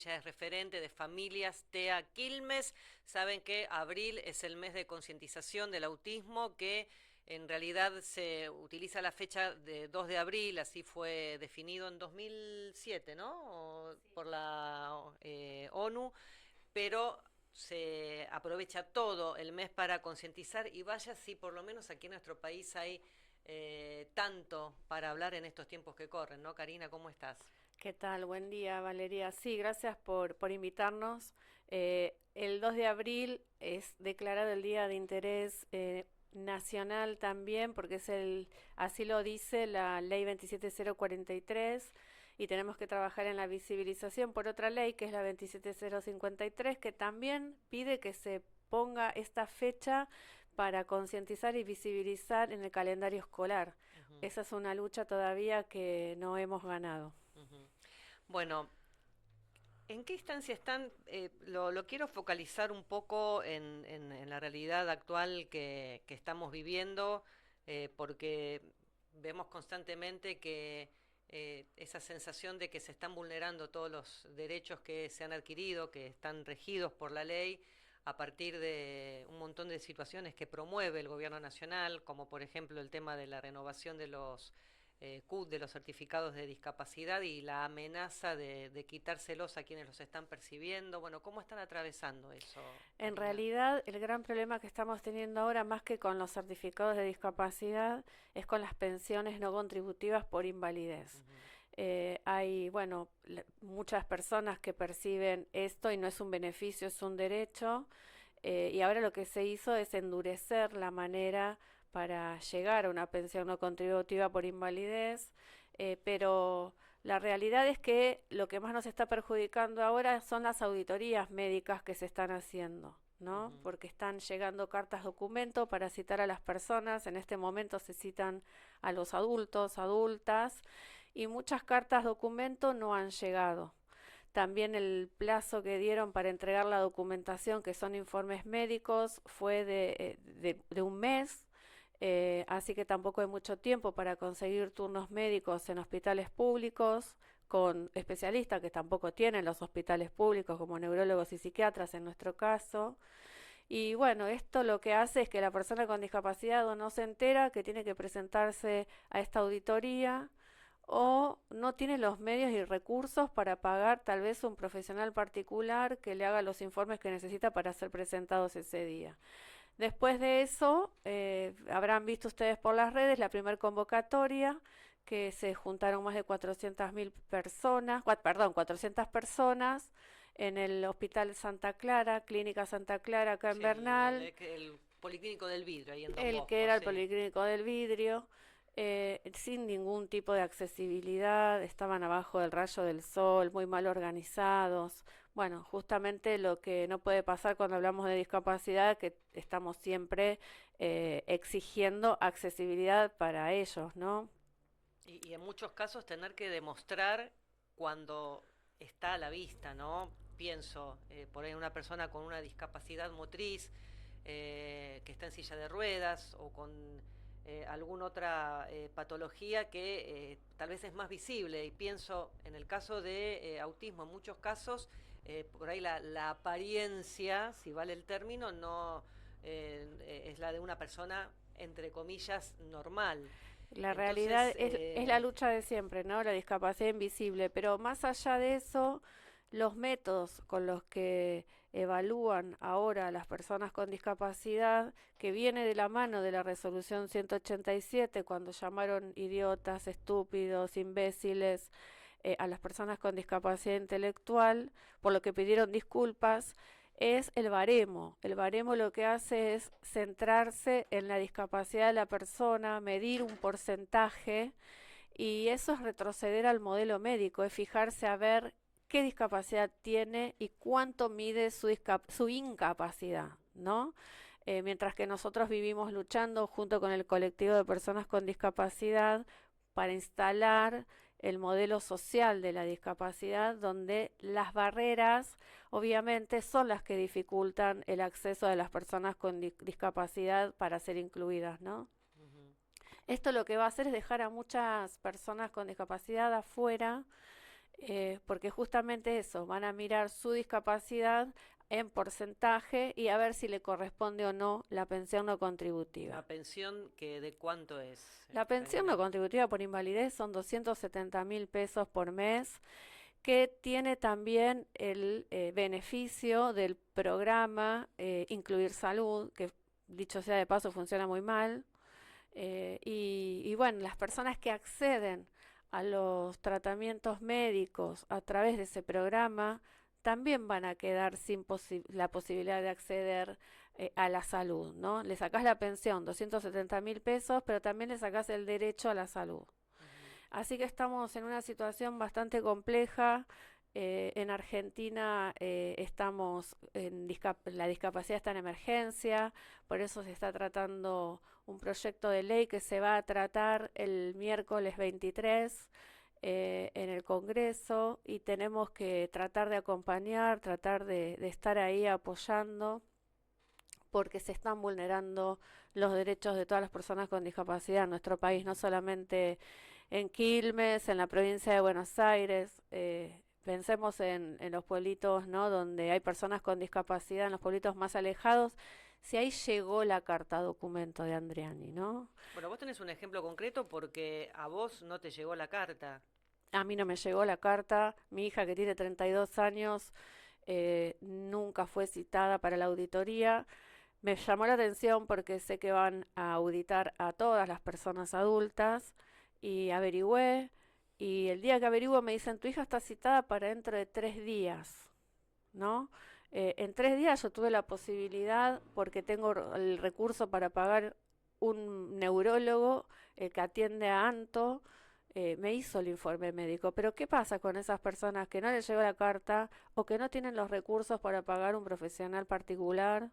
Ella es referente de familias TEA Quilmes. Saben que abril es el mes de concientización del autismo, que en realidad se utiliza la fecha de 2 de abril, así fue definido en 2007, ¿no? Por la ONU, pero se aprovecha todo el mes para concientizar y vaya si por lo menos aquí en nuestro país hay tanto para hablar en estos tiempos que corren, ¿no? Karina, ¿cómo estás? ¿Qué tal? Buen día, Valeria. Sí, gracias por invitarnos. El 2 de abril es declarado el Día de Interés Nacional también, porque así lo dice la Ley 27043 y tenemos que trabajar en la visibilización por otra ley, que es la 27053, que también pide que se ponga esta fecha para concientizar y visibilizar en el calendario escolar. Ujú, Esa es una lucha todavía que no hemos ganado. ujú. Bueno, ¿en qué instancia están? Lo quiero focalizar un poco en la realidad actual que estamos viviendo, porque vemos constantemente que esa sensación de que se están vulnerando todos los derechos que se han adquirido, que están regidos por la ley, a partir de un montón de situaciones que promueve el gobierno nacional, como por ejemplo el tema de la renovación de los CUT, de los certificados de discapacidad y la amenaza de quitárselos a quienes los están percibiendo. Bueno, ¿cómo están atravesando eso, En Karina? realidad, el gran problema que estamos teniendo ahora, más que con los certificados de discapacidad, es con las pensiones no contributivas por invalidez. Ujú, Hay, bueno, muchas personas que perciben esto y no es un beneficio, es un derecho. Y ahora lo que se hizo es endurecer la manera para llegar a una pensión no contributiva por invalidez, pero la realidad es que lo que más nos está perjudicando ahora son las auditorías médicas que se están haciendo. ¿No? ujú, Porque están llegando cartas documento para citar a las personas. En este momento se citan a los adultos, adultas, y muchas cartas documento no han llegado. También el plazo que dieron para entregar la documentación, que son informes médicos, fue de un mes, así que tampoco hay mucho tiempo para conseguir turnos médicos en hospitales públicos con especialistas que tampoco tienen los hospitales públicos como neurólogos y psiquiatras en nuestro caso. Y bueno, esto lo que hace es que la persona con discapacidad o no se entera que tiene que presentarse a esta auditoría o no tiene los medios y recursos para pagar tal vez un profesional particular que le haga los informes que necesita para ser presentados ese día. Después de eso, habrán visto ustedes por las redes la primera convocatoria, que se juntaron más de 400.000 personas, perdón, 400 personas en el Hospital Santa Clara, Clínica Santa Clara, acá en sí, Bernal, el Policlínico del Vidrio, ahí en Don el que Bosco, era el sí. Policlínico del Vidrio, sin ningún tipo de accesibilidad, estaban abajo del rayo del sol, muy mal organizados. Bueno, justamente lo que no puede pasar cuando hablamos de discapacidad, que estamos siempre exigiendo accesibilidad para ellos, ¿no? Y en muchos casos tener que demostrar cuando está a la vista, ¿no? Pienso, por ahí una persona con una discapacidad motriz, que está en silla de ruedas o con alguna otra patología que tal vez es más visible. Y pienso, en el caso de autismo, en muchos casos, por ahí la apariencia, si vale el término, no es la de una persona, entre comillas, normal. La realidad Entonces, es la lucha de siempre, ¿no? La discapacidad invisible, pero más allá de eso, los métodos con los que evalúan ahora a las personas con discapacidad, que viene de la mano de la resolución 187, cuando llamaron idiotas, estúpidos, imbéciles a las personas con discapacidad intelectual, por lo que pidieron disculpas, es el baremo. El baremo lo que hace es centrarse en la discapacidad de la persona, medir un porcentaje y eso es retroceder al modelo médico, es fijarse a ver qué discapacidad tiene y cuánto mide su incapacidad, ¿no? Mientras que nosotros vivimos luchando junto con el colectivo de personas con discapacidad para instalar el modelo social de la discapacidad, donde las barreras obviamente son las que dificultan el acceso de las personas con discapacidad para ser incluidas, ¿no? ujú, Esto lo que va a hacer es dejar a muchas personas con discapacidad afuera, porque justamente eso, van a mirar su discapacidad en porcentaje y a ver si le corresponde o no la pensión no contributiva. ¿La pensión que de cuánto es, La pensión no Karina? contributiva por invalidez son 270.000 pesos por mes, que tiene también el beneficio del programa Incluir Salud, que dicho sea de paso funciona muy mal. Y bueno, las personas que acceden a los tratamientos médicos a través de ese programa también van a quedar sin la posibilidad de acceder a la salud, ¿no? Le sacás la pensión, 270.000 pesos, pero también le sacás el derecho a la salud. Ujú. Así que estamos en una situación bastante compleja. En Argentina estamos la discapacidad está en emergencia, por eso se está tratando un proyecto de ley que se va a tratar el miércoles 23 en el Congreso y tenemos que tratar de acompañar, tratar de estar ahí apoyando porque se están vulnerando los derechos de todas las personas con discapacidad en nuestro país, no solamente en Quilmes, en la provincia de Buenos Aires. Pensemos en los pueblitos, ¿no? Donde hay personas con discapacidad, en los pueblitos más alejados. Si ahí llegó la carta documento de Andriani, ¿no? Bueno, vos tenés un ejemplo concreto porque a vos no te llegó la carta. A mí no me llegó la carta. Mi hija, que tiene 32 años, nunca fue citada para la auditoría. Me llamó la atención porque sé que van a auditar a todas las personas adultas y averigüé. Y el día que averiguo me dicen, tu hija está citada para dentro de 3 días, ¿no? En 3 días yo tuve la posibilidad, porque tengo el recurso para pagar un neurólogo, el que atiende a Anto, me hizo el informe médico. Pero ¿qué pasa con esas personas que no les llegó la carta o que no tienen los recursos para pagar un profesional particular?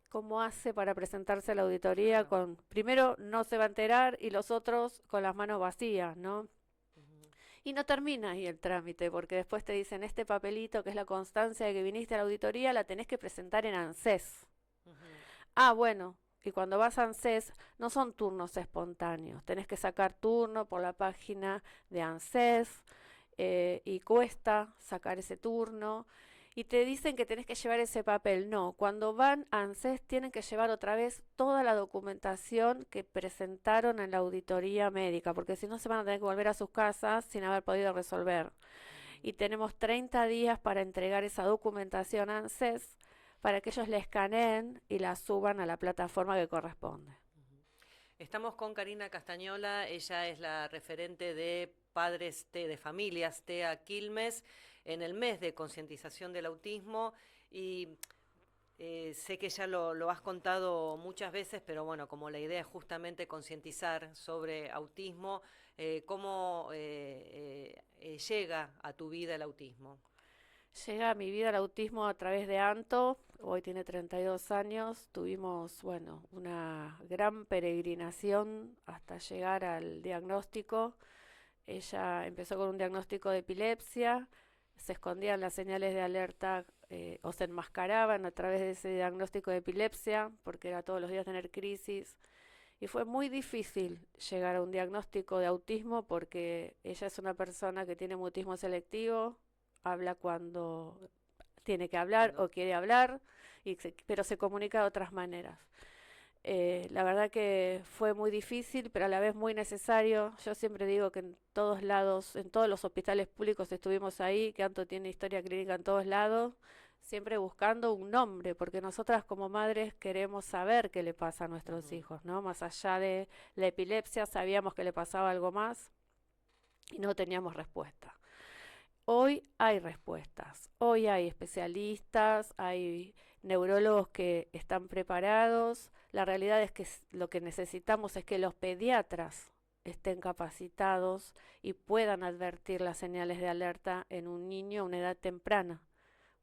¿Cómo hace para presentarse a la auditoría Claro. con, primero no se va a enterar y los otros con las manos vacías, ¿no? Ujú, Y no termina ahí el trámite, porque después te dicen, este papelito que es la constancia de que viniste a la auditoría, la tenés que presentar en ANSES. ujú. Ah, bueno, y cuando vas a ANSES no son turnos espontáneos, tenés que sacar turno por la página de ANSES y cuesta sacar ese turno y te dicen que tenés que llevar ese papel. No, cuando van a ANSES tienen que llevar otra vez toda la documentación que presentaron en la auditoría médica, porque si no se van a tener que volver a sus casas sin haber podido resolver. Ujú, Y tenemos 30 días para entregar esa documentación a ANSES para que ellos la escaneen y la suban a la plataforma que corresponde. ujú. Estamos con Karina Castañola, ella es la referente de Padres T, de Familias TEA Quilmes, en el mes de concientización del autismo y sé que ya lo has contado muchas veces, pero bueno, como la idea es justamente concientizar sobre autismo, ¿cómo llega a tu vida el autismo? Llega a mi vida el autismo a través de Anto, hoy tiene 32 años, tuvimos, bueno, una gran peregrinación hasta llegar al diagnóstico. Ella empezó con un diagnóstico de epilepsia, se escondían las señales de alerta o se enmascaraban a través de ese diagnóstico de epilepsia, porque era todos los días tener crisis. Y fue muy difícil llegar a un diagnóstico de autismo porque ella es una persona que tiene mutismo selectivo, habla cuando tiene que hablar Cuando, o quiere hablar, pero se comunica de otras maneras. La verdad que fue muy difícil, pero a la vez muy necesario. Yo siempre digo que en todos lados, en todos los hospitales públicos estuvimos ahí, que Anto tiene historia clínica en todos lados, siempre buscando un nombre, porque nosotras como madres queremos saber qué le pasa a nuestros ujú, hijos, ¿no? Más allá de la epilepsia, sabíamos que le pasaba algo más y no teníamos respuesta. Hoy hay respuestas, hoy hay especialistas, hay neurólogos que están preparados. La realidad es que lo que necesitamos es que los pediatras estén capacitados y puedan advertir las señales de alerta en un niño a una edad temprana,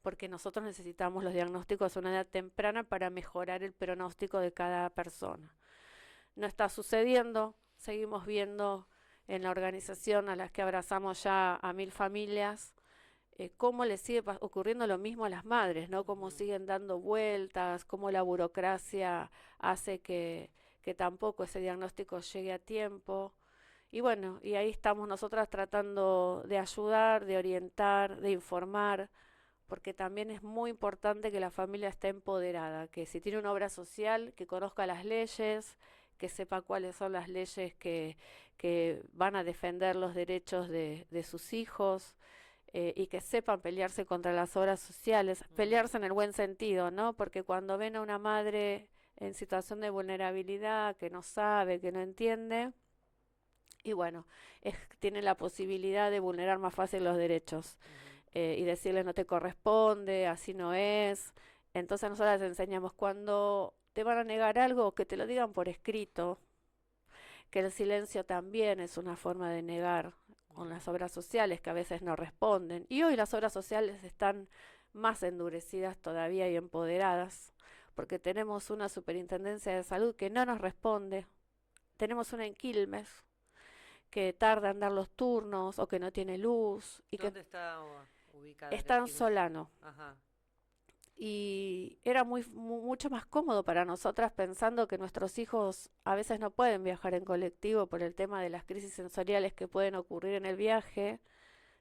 porque nosotros necesitamos los diagnósticos a una edad temprana para mejorar el pronóstico de cada persona. No está sucediendo, seguimos viendo en la organización a las que abrazamos ya a 1.000 familias, cómo les sigue ocurriendo lo mismo a las madres, ¿no? Cómo ujú. siguen dando vueltas, cómo la burocracia hace que tampoco ese diagnóstico llegue a tiempo. Y bueno, y ahí estamos nosotras tratando de ayudar, de orientar, de informar, porque también es muy importante que la familia esté empoderada, que si tiene una obra social, que conozca las leyes, que sepa cuáles son las leyes que van a defender los derechos de sus hijos, y que sepan pelearse contra las obras sociales, Ujú. pelearse en el buen sentido, ¿no? Porque cuando ven a una madre en situación de vulnerabilidad, que no sabe, que no entiende, y bueno, tiene la posibilidad de vulnerar más fácil los derechos, Ujú. y decirles no te corresponde, así no es. Entonces nosotros les enseñamos cuando te van a negar algo, que te lo digan por escrito, que el silencio también es una forma de negar con Ujú. las obras sociales que a veces no responden. Y hoy las obras sociales están más endurecidas todavía y empoderadas, porque tenemos una superintendencia de salud que no nos responde, tenemos una en Quilmes que tarda en dar los turnos o que no tiene luz y que ¿Dónde está ubicada está en Quilmes? Solano. Ajá. Y era mucho más cómodo para nosotras pensando que nuestros hijos a veces no pueden viajar en colectivo por el tema de las crisis sensoriales que pueden ocurrir en el viaje.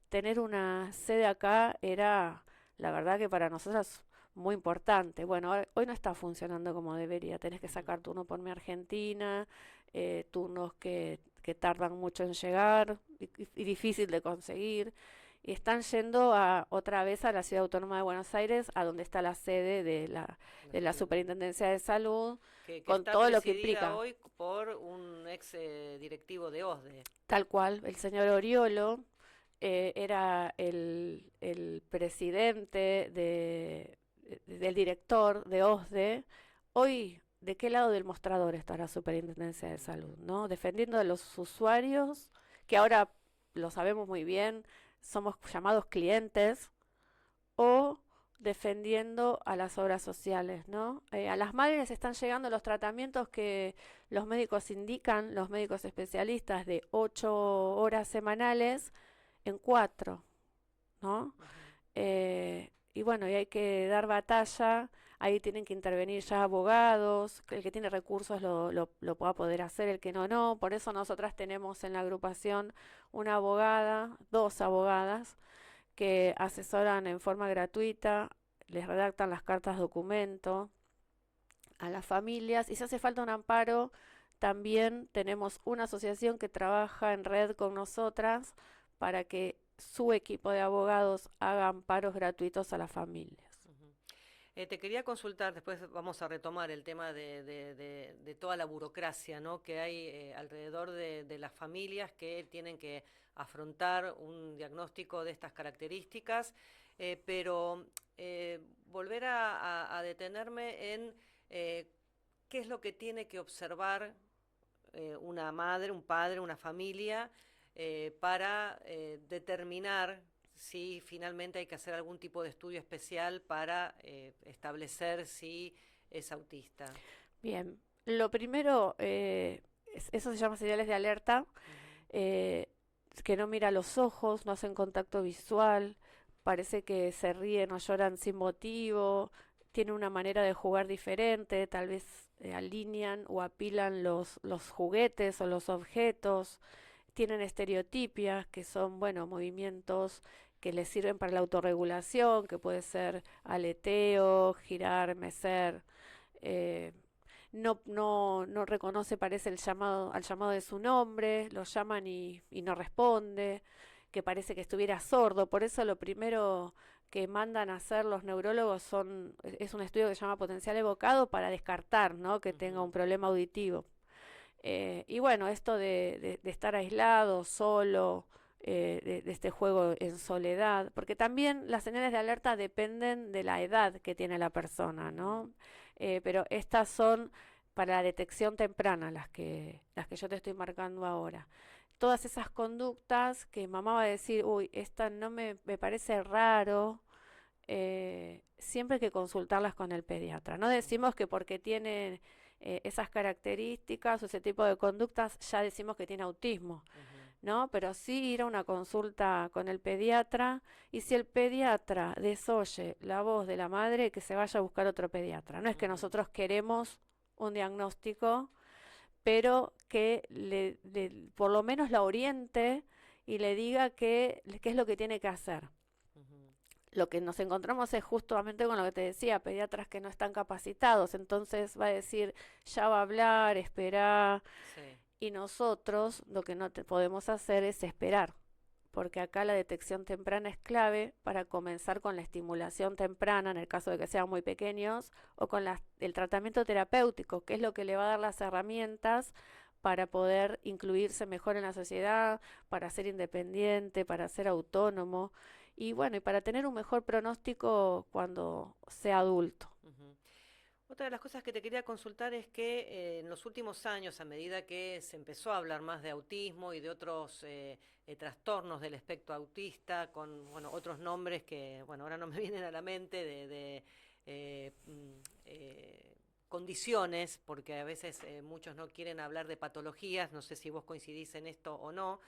Tener una sede acá era, la verdad que para nosotras muy importante. Bueno, hoy no está funcionando como debería. Tenés que Ujú. sacar turno por mi Argentina, turnos que tardan mucho en llegar y difícil de conseguir. Y están yendo otra vez a la Ciudad Autónoma de Buenos Aires, a donde está la sede La de la superintendencia. Superintendencia de Salud, Que con está todo lo que presidida implica. hoy por un ex directivo de OSDE. Tal cual, el señor Oriolo era el presidente del director de OSDE. Hoy, ¿de qué lado del mostrador está la Superintendencia de Ujú. Salud? ¿No? Defendiendo a los usuarios, que ahora lo sabemos muy bien, somos llamados clientes, o defendiendo a las obras sociales, ¿no? A las madres están llegando los tratamientos que los médicos indican, los médicos especialistas, de 8 horas semanales en 4, ¿no? Ujú. Y bueno, y hay que dar batalla, ahí tienen que intervenir ya abogados, que el que tiene recursos lo pueda poder hacer, el que no, no. Por eso nosotras tenemos en la agrupación una abogada, dos abogadas, que asesoran en forma gratuita, les redactan las cartas documento a las familias y si hace falta un amparo, también tenemos una asociación que trabaja en red con nosotras para que su equipo de abogados haga amparos gratuitos a las familias. Ujú. Te quería consultar, después vamos a retomar el tema de toda la burocracia, ¿no? Que hay alrededor de las familias que tienen que afrontar un diagnóstico de estas características, pero volver a detenerme en eh, qué es lo que tiene que observar una madre, un padre, una familia, para determinar si finalmente hay que hacer algún tipo de estudio especial para establecer si es autista. Bien, lo primero, eso se llama señales de alerta, Ujú. eh, que no mira los ojos, no hacen contacto visual, parece que se ríen o lloran sin motivo, tiene una manera de jugar diferente, tal vez alinean o apilan los juguetes o los objetos, tienen estereotipias, que son, bueno, movimientos que les sirven para la autorregulación, que puede ser aleteo, girar, mecer. eh, no reconoce, parece, al llamado de su nombre, lo llaman y no responde, que parece que estuviera sordo. Por eso lo primero que mandan a hacer los neurólogos es un estudio que se llama potencial evocado para descartar, ¿no? Que tenga Ujú. un problema auditivo. Y bueno, esto de estar aislado, solo, de este juego en soledad, porque también las señales de alerta dependen de la edad que tiene la persona, Ujú. ¿no? Pero estas son para la detección temprana, las que yo te estoy marcando ahora. Todas esas conductas que mamá va a decir, uy, esta no me parece raro, siempre hay que consultarlas con el pediatra. No Ujú. decimos que porque tiene esas características o ese tipo de conductas ya decimos que tiene autismo, Ujú. ¿no? Pero sí ir a una consulta con el pediatra y si el pediatra desoye la voz de la madre, que se vaya a buscar otro pediatra. No es que Ujú. nosotros queremos un diagnóstico, pero que por lo menos la oriente y le diga qué es lo que tiene que hacer. Ujú. Lo que nos encontramos es justamente con lo que te decía, pediatras que no están capacitados, entonces va a decir, ya va a hablar, espera, Sí. y nosotros lo que no podemos hacer es esperar, porque acá la detección temprana es clave para comenzar con la estimulación temprana, en el caso de que sean muy pequeños, o con el tratamiento terapéutico, que es lo que le va a dar las herramientas para poder incluirse mejor en la sociedad, para ser independiente, para ser autónomo y bueno, y para tener un mejor pronóstico cuando sea adulto. Ujú. Otra de las cosas que te quería consultar es que en los últimos años, a medida que se empezó a hablar más de autismo y de otros trastornos del espectro autista, con bueno, otros nombres que bueno, ahora no me vienen a la mente, de eh, mm, eh, condiciones, porque a veces muchos no quieren hablar de patologías, no sé si vos coincidís en esto o no,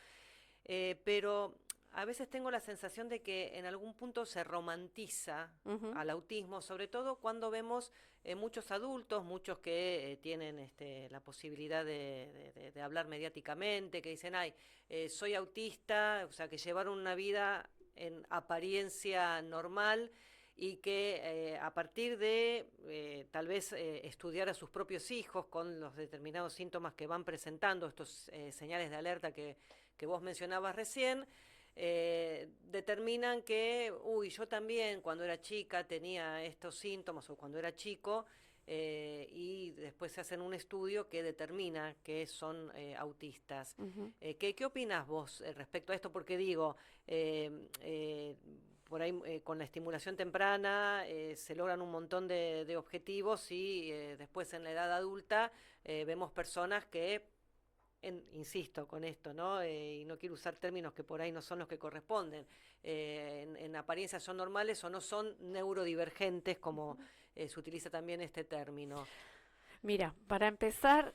pero a veces tengo la sensación de que en algún punto se romantiza Ujú, al autismo, sobre todo cuando vemos muchos adultos, muchos que tienen la posibilidad de hablar mediáticamente, que dicen, ay, soy autista, o sea, que llevaron una vida en apariencia normal y que a partir de tal vez estudiar a sus propios hijos con los determinados síntomas que van presentando, estos señales de alerta que vos mencionabas recién, determinan que, uy, yo también cuando era chica tenía estos síntomas o cuando era chico, y después se hacen un estudio que determina que son autistas. ujú. ¿Qué opinas vos respecto a esto? Porque digo, eh, eh, por ahí con la estimulación temprana se logran un montón de objetivos y después en la edad adulta vemos personas que insisto con esto, ¿no? Y no quiero usar términos que por ahí no son los que corresponden. En apariencia son normales o no son neurodivergentes, como se utiliza también este término. Mira, para empezar,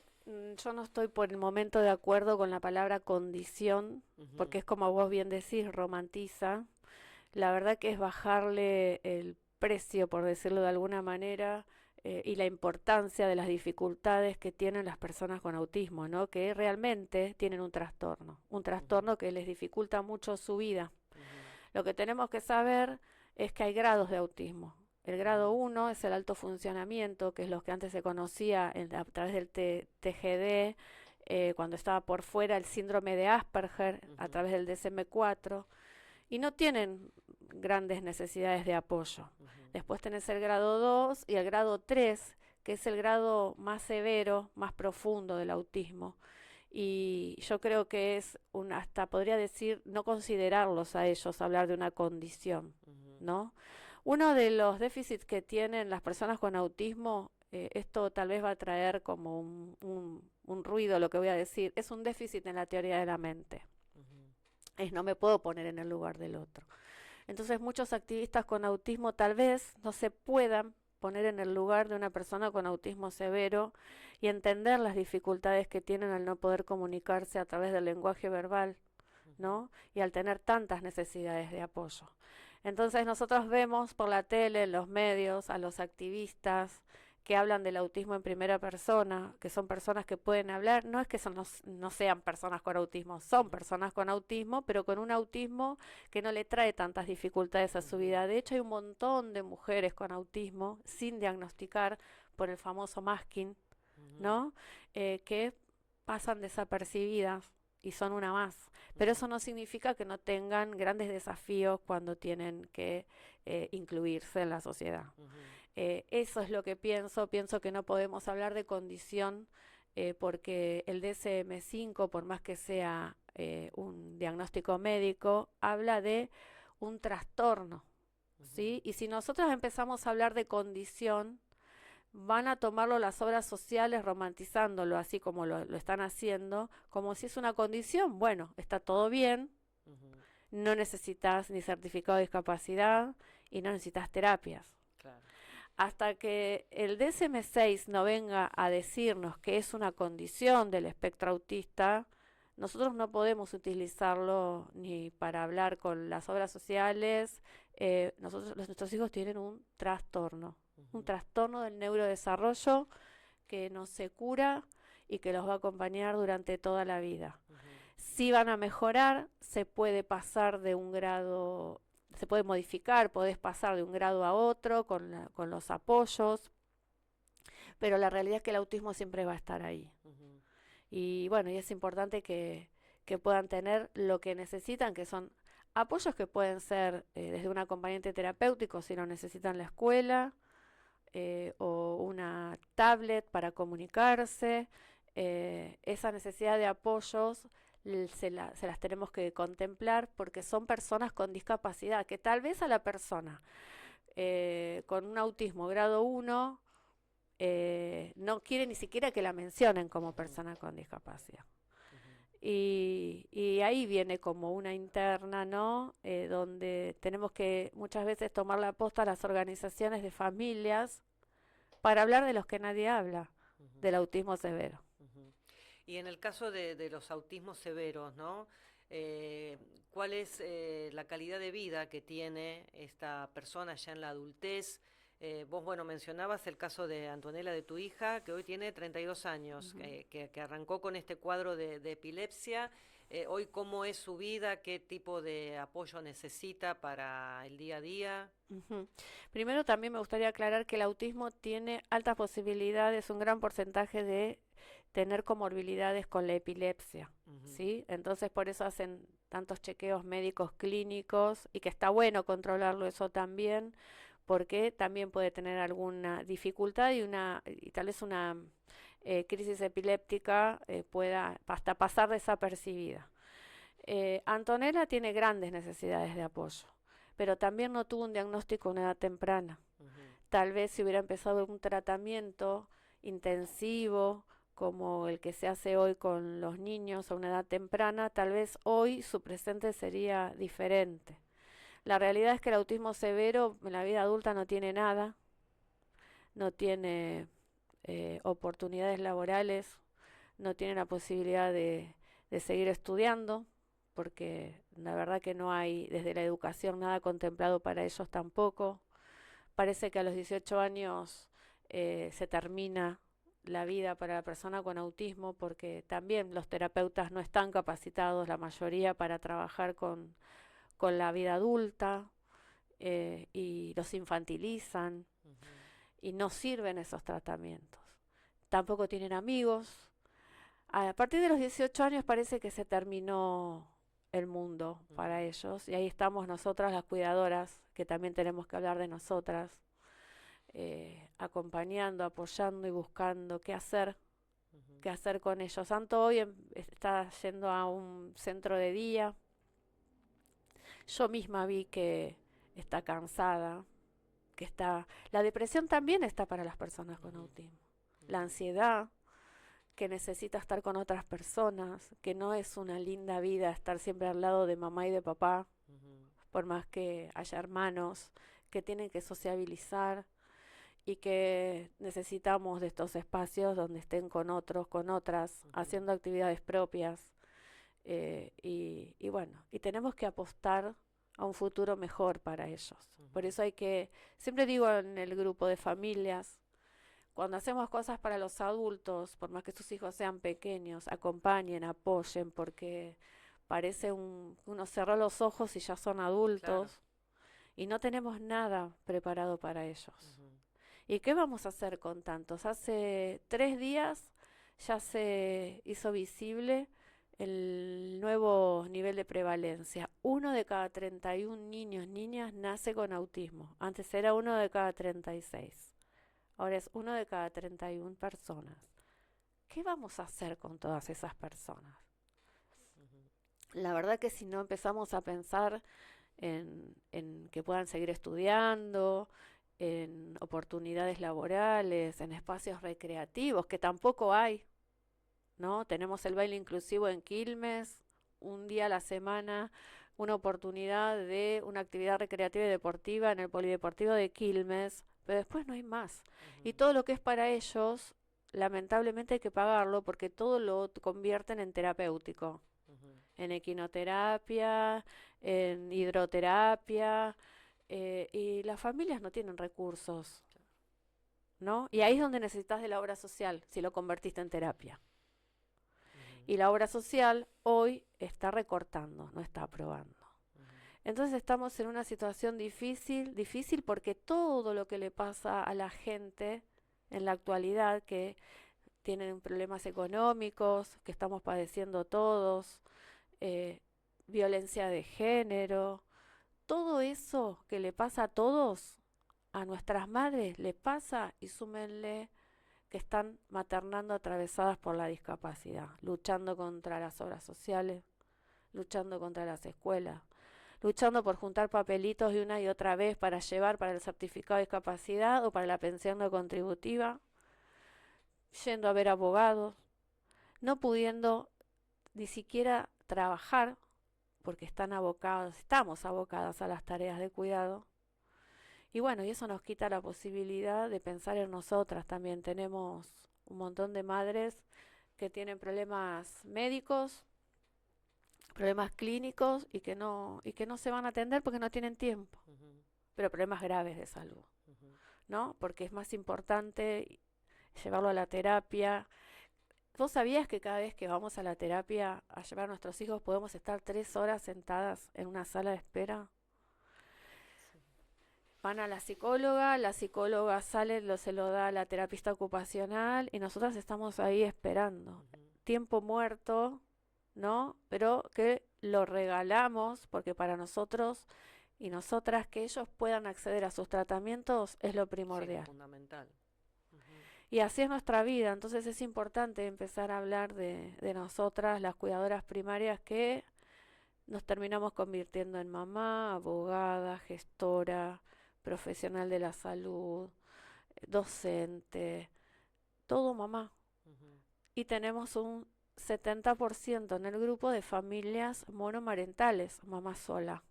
yo no estoy por el momento de acuerdo con la palabra condición, porque Ujú, es como vos bien decís, romantiza. La verdad que es bajarle el precio, por decirlo de alguna manera, y la importancia de las dificultades que tienen las personas con autismo, ¿no? Que realmente tienen un ujú, trastorno que les dificulta mucho su vida. ujú, Lo que tenemos que saber es que hay grados de autismo. El grado ujú, 1 es el alto funcionamiento, que es lo que antes se conocía a través del TGD, cuando estaba por fuera el síndrome de Asperger, a ujú, través del DSM-4, y no tienen grandes necesidades de apoyo. ujú, Después tenés el grado 2 y el grado 3, que es el grado más severo, más profundo del autismo. Y yo creo que es hasta podría decir, no considerarlos a ellos, hablar de una condición, ujú, ¿no? Uno de los déficits que tienen las personas con autismo, esto tal vez va a traer como un ruido lo que voy a decir, es un déficit en la teoría de la mente. ujú, Es no me puedo poner en el lugar del otro. Entonces muchos activistas con autismo tal vez no se puedan poner en el lugar de una persona con autismo severo y entender las dificultades que tienen al no poder comunicarse a través del lenguaje verbal, ujú, ¿no? Y al tener tantas necesidades de apoyo. Entonces nosotros vemos por la tele, en los medios, a los activistas que hablan del autismo en primera persona, que son personas que pueden hablar, no es que no sean personas con autismo, son ujú, personas con autismo, pero con un autismo que no le trae tantas dificultades a su ujú, vida. De hecho, hay un montón de mujeres con autismo sin diagnosticar por el famoso masking, ujú, ¿no? Que pasan desapercibidas y son una más. Pero ujú, eso no significa que no tengan grandes desafíos cuando tienen que incluirse en la sociedad. ujú, Eso es lo que pienso. Pienso que no podemos hablar de condición porque el DSM-5, por más que sea un diagnóstico médico, habla de un trastorno, ujú, ¿sí? Y si nosotros empezamos a hablar de condición, van a tomarlo las obras sociales romantizándolo, así como lo están haciendo, como si es una condición. Bueno, está todo bien, ujú, no necesitas ni certificado de discapacidad y no necesitas terapias. claro. Hasta que el DSM-6 no venga a decirnos que es una condición del espectro autista, nosotros no podemos utilizarlo ni para hablar con las obras sociales. Nuestros hijos tienen un Ujú, trastorno del neurodesarrollo que no se cura y que los va a acompañar durante toda la vida. Ujú. Si van a mejorar, se puede pasar de un grado, se puede modificar, podés pasar de un grado a otro con los apoyos, pero la realidad es que el autismo siempre va a estar ahí. Ujú. Y bueno, y es importante que puedan tener lo que necesitan, que son apoyos que pueden ser desde un acompañante terapéutico si lo necesitan en la escuela, o una tablet para comunicarse. Esa necesidad de apoyos se las tenemos que contemplar porque son personas con discapacidad, que tal vez a la persona con un autismo grado 1 no quiere ni siquiera que la mencionen como Ujú. persona con discapacidad. Ujú. Y ahí viene como una interna, ¿no? Donde tenemos que muchas veces tomar la posta a las organizaciones de familias para hablar de los que nadie habla, Ujú. del autismo severo. Ujú. Y en el caso de los autismos severos, ¿no? Eh, ¿Cuál es la calidad de vida que tiene esta persona ya en la adultez? Vos, bueno, mencionabas el caso de Antonella, de tu hija, que hoy tiene 32 años, Ujú. que arrancó con este cuadro de epilepsia. Hoy, ¿cómo es su vida? ¿Qué tipo de apoyo necesita para el día a día? Ujú. Primero también me gustaría aclarar que el autismo tiene altas posibilidades, un gran porcentaje de tener comorbilidades con la epilepsia, Ujú. ¿sí? Entonces por eso hacen tantos chequeos médicos clínicos y que está bueno controlarlo eso también, porque también puede tener alguna dificultad y tal vez una crisis epiléptica pueda hasta pasar desapercibida. Antonella tiene grandes necesidades de apoyo, pero también no tuvo un diagnóstico a una edad temprana. Ujú. Tal vez si hubiera empezado un tratamiento intensivo como el que se hace hoy con los niños a una edad temprana, tal vez hoy su presente sería diferente. La realidad es que el autismo severo en la vida adulta no tiene nada, no tiene oportunidades laborales, no tiene la posibilidad de seguir estudiando, porque la verdad que no hay desde la educación nada contemplado para ellos tampoco. Parece que a los 18 años se termina la vida para la persona con autismo porque también los terapeutas no están capacitados, la mayoría, para trabajar con la vida adulta y los infantilizan Ujú. y no sirven esos tratamientos. Tampoco tienen amigos. A partir de los 18 años parece que se terminó el mundo Ujú. para ellos y ahí estamos nosotras las cuidadoras, que también tenemos que hablar de nosotras, acompañando, apoyando y buscando Ujú. qué hacer con ellos. Santo hoy está yendo a un centro de día. Yo misma vi que está cansada, que está... La depresión también está para las personas con Ujú. autismo. La Ujú. ansiedad, que necesita estar con otras personas, que no es una linda vida estar siempre al lado de mamá y de papá, Ujú. por más que haya hermanos, que tienen que sociabilizar y que necesitamos de estos espacios donde estén con otros, con otras, Ujú. haciendo actividades propias. Y bueno, y tenemos que apostar a un futuro mejor para ellos. Por Ujú. eso hay que, siempre digo en el grupo de familias, cuando hacemos cosas para los adultos, por más que sus hijos sean pequeños, acompañen, apoyen, porque parece uno cerró los ojos y ya son Claro. adultos y no tenemos nada preparado para ellos. Ujú. ¿Y qué vamos a hacer con tantos? Hace 3 días ya se hizo visible el nuevo nivel de prevalencia. 1 de cada 31 niños, niñas nace con autismo. Antes era 1 de cada 36. Ahora es 1 de cada 31 personas. ¿Qué vamos a hacer con todas esas personas? Ujú. La verdad que si no empezamos a pensar en que puedan seguir estudiando, en oportunidades laborales, en espacios recreativos, que tampoco hay, ¿no? Tenemos el baile inclusivo en Quilmes, un día a la semana, una oportunidad de una actividad recreativa y deportiva en el Polideportivo de Quilmes, pero después no hay más. Ujú. Y todo lo que es para ellos, lamentablemente hay que pagarlo porque todo lo convierten en terapéutico, Ujú. en equinoterapia, en hidroterapia, y las familias no tienen recursos, ¿no? Y ahí es Ujú. donde necesitas de la obra social, si lo convertiste en terapia. Y la obra social hoy está recortando, no está aprobando. Entonces estamos en una situación difícil porque todo lo que le pasa a la gente en la actualidad, que tienen problemas económicos, que estamos padeciendo todos, eh, violencia de género, todo eso que le pasa a todos, a nuestras madres le pasa, y súmenle que están maternando atravesadas por la discapacidad, luchando contra las obras sociales, luchando contra las escuelas, luchando por juntar papelitos de una y otra vez para llevar para el certificado de discapacidad o para la pensión no contributiva, yendo a ver abogados, no pudiendo ni siquiera trabajar porque estamos abocadas a las tareas de cuidado. Y bueno, y eso nos quita la posibilidad de pensar en nosotras también. Tenemos un montón de madres que tienen problemas médicos, problemas clínicos y que no se van a atender porque no tienen tiempo. Pero problemas graves de salud, ¿no? Porque es más importante llevarlo a la terapia. ¿Vos sabías que cada vez que vamos a la terapia a llevar a nuestros hijos podemos estar 3 horas sentadas en una sala de espera? Van a la psicóloga sale, se lo da a la terapista ocupacional y nosotras estamos ahí esperando. Tiempo muerto, ¿no? Pero que lo regalamos porque para nosotros y nosotras que ellos puedan acceder a sus tratamientos es lo primordial. Sí, fundamental. Y así es nuestra vida, entonces es importante empezar a hablar de nosotras, las cuidadoras primarias, que nos terminamos convirtiendo en mamá, abogada, gestora, profesional de la salud, docente, todo mamá. Y tenemos un 70% en el grupo de familias monomarentales, mamá sola.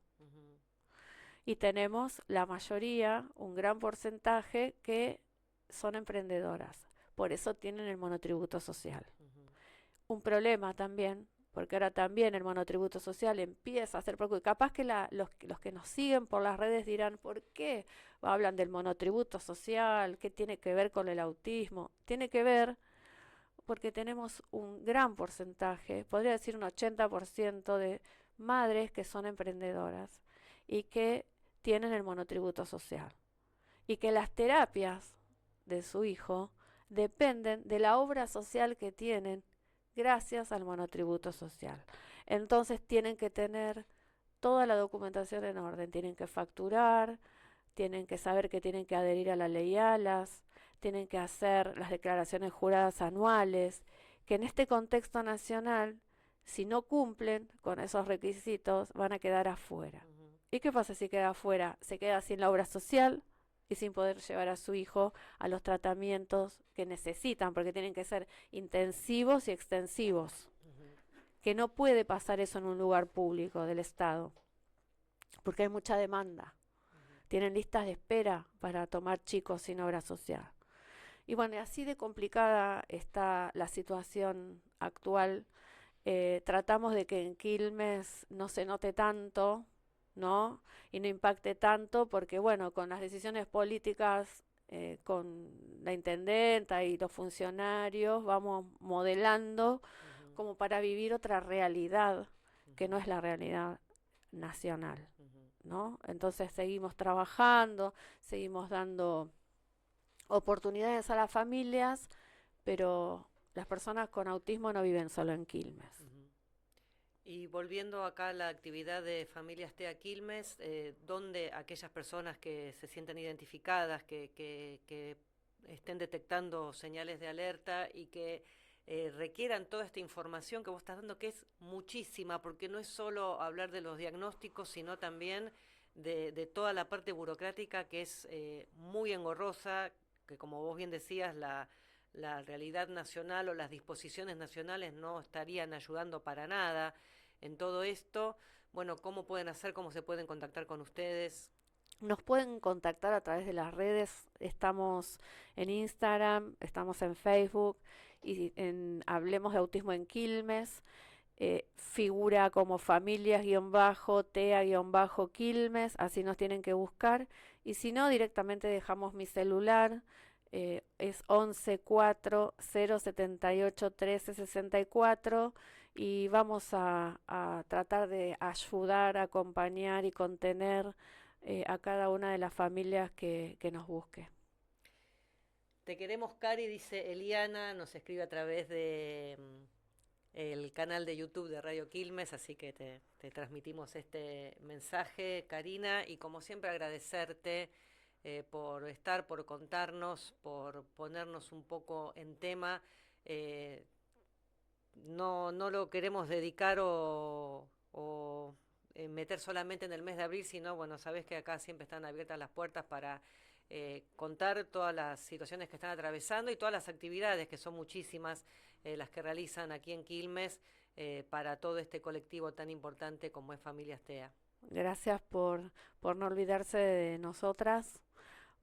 Y tenemos la mayoría, un gran porcentaje, que son emprendedoras. Por eso tienen el monotributo social. Un problema también, porque ahora también el monotributo social empieza a ser preocupante. Capaz que los que nos siguen por las redes dirán, ¿por qué hablan del monotributo social? ¿Qué tiene que ver con el autismo? Tiene que ver porque tenemos un gran porcentaje, podría decir un 80% de madres que son emprendedoras y que tienen el monotributo social. Y que las terapias de su hijo dependen de la obra social que tienen gracias al monotributo social. Entonces tienen que tener toda la documentación en orden, tienen que facturar, tienen que saber que tienen que adherir a la ley ALAS, tienen que hacer las declaraciones juradas anuales, que en este contexto nacional, si no cumplen con esos requisitos, van a quedar afuera. ¿Y qué pasa si queda afuera? Se queda sin la obra social y sin poder llevar a su hijo a los tratamientos que necesitan, porque tienen que ser intensivos y extensivos. Que no puede pasar eso en un lugar público del Estado, porque hay mucha demanda. Tienen listas de espera para tomar chicos sin obra social. Y bueno, así de complicada está la situación actual. Tratamos de que en Quilmes no se note tanto, ¿no? Y no impacte tanto, porque bueno, con las decisiones políticas, con la intendenta y los funcionarios, vamos modelando como para vivir otra realidad, que no es la realidad nacional, ¿no? Entonces seguimos trabajando, seguimos dando oportunidades a las familias, pero las personas con autismo no viven solo en Quilmes. Y volviendo acá a la actividad de Familias TEA Quilmes, ¿dónde aquellas personas que se sienten identificadas, que estén detectando señales de alerta y que requieran toda esta información que vos estás dando, que es muchísima, porque no es solo hablar de los diagnósticos, sino también de toda la parte burocrática, que es muy engorrosa, que como vos bien decías, la realidad nacional o las disposiciones nacionales no estarían ayudando para nada en todo esto? Bueno, ¿cómo pueden hacer? ¿Cómo se pueden contactar con ustedes? Nos pueden contactar a través de las redes. Estamos en Instagram, estamos en Facebook y en Hablemos de Autismo en Quilmes. Figura como familias-tea-quilmes, así nos tienen que buscar. Y si no, directamente dejamos mi celular, es 11 4 078 13 64 y vamos a tratar de ayudar, acompañar y contener a cada una de las familias que nos busque. Te queremos, Cari, dice Eliana, nos escribe a través de el canal de YouTube de Radio Quilmes, así que te transmitimos este mensaje, Karina, y como siempre agradecerte por estar, por contarnos, por ponernos un poco en tema. Eh, no lo queremos dedicar o meter solamente en el mes de abril, sino, bueno, sabes que acá siempre están abiertas las puertas para contar todas las situaciones que están atravesando y todas las actividades, que son muchísimas, las que realizan aquí en Quilmes para todo este colectivo tan importante como es Familias TEA. Gracias por no olvidarse de nosotras,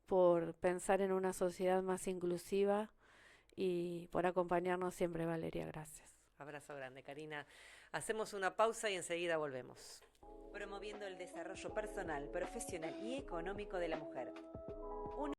por pensar en una sociedad más inclusiva y por acompañarnos siempre, Valeria. Gracias. Abrazo grande, Karina. Hacemos una pausa y enseguida volvemos. Promoviendo el desarrollo personal, profesional y económico de la mujer.